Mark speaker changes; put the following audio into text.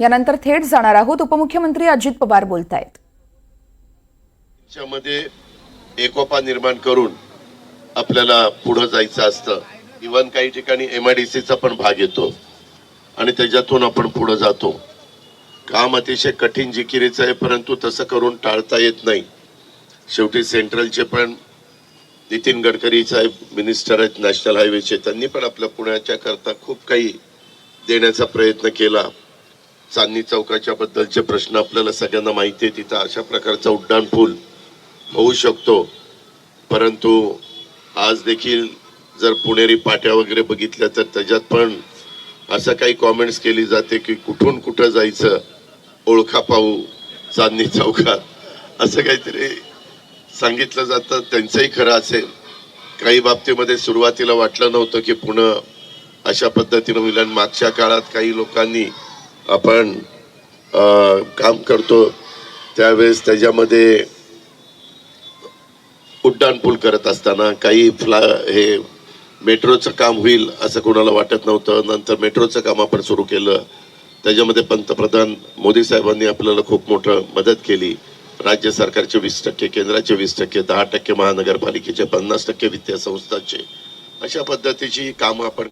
Speaker 1: यानंतर थेट जाणार आहोत. उपमुख्यमंत्री अजित पवार बोलतायत.
Speaker 2: त्यामध्ये एकोपा निर्माण करून आपल्याला पुढे जायचं असतं. इव्हन काही ठिकाणी MIDCचा पण भाग येतो आणि त्याच्यातून आपण पुढे जातो. काम अतिशय कठीण जिकिरीचं आहे, परंतु तसं करून टाळता येत नाही. शेवटी सेंट्रलचे पण नितीन गडकरी साहेब मिनिस्टर आहेत नॅशनल हायवेचे, त्यांनी पण आपल्या पुण्याच्या करता खूप काही देण्याचा प्रयत्न केला. चांदणी चौकाच्या बद्दलचे प्रश्न आपल्याला सगळ्यांना माहिती आहे. तिथं अशा प्रकारचा उड्डाण पूल होऊ शकतो, परंतु आज देखील जर पुणेरी पाट्या वगैरे बघितल्या तर त्याच्यात पण असं काही कॉमेंट्स केली जाते की कुठून कुठं जायचं, ओळखा पाहू चांदणी चौकात, असं काहीतरी सांगितलं जातं. त्यांचंही खरं असेल. काही बाबतीमध्ये सुरुवातीला वाटलं नव्हतं की पुणे अशा पद्धतीनं होईल, आणि मागच्या काळात काही लोकांनी आपण काम करतो त्यावेळेस त्याच्यामध्ये उड्डाण पूल करत असताना काही हे मेट्रोचं काम होईल असं कोणाला वाटत नव्हतं. नंतर मेट्रोचं काम आपण सुरू केलं. त्याच्यामध्ये पंतप्रधान मोदी साहेबांनी आपल्याला खूप मोठं मदत केली. राज्य सरकारचे 20%, केंद्राचे 20%, 10% महानगरपालिकेचे, 50% वित्तीय संस्थांचे, अशा पद्धतीची कामं आपण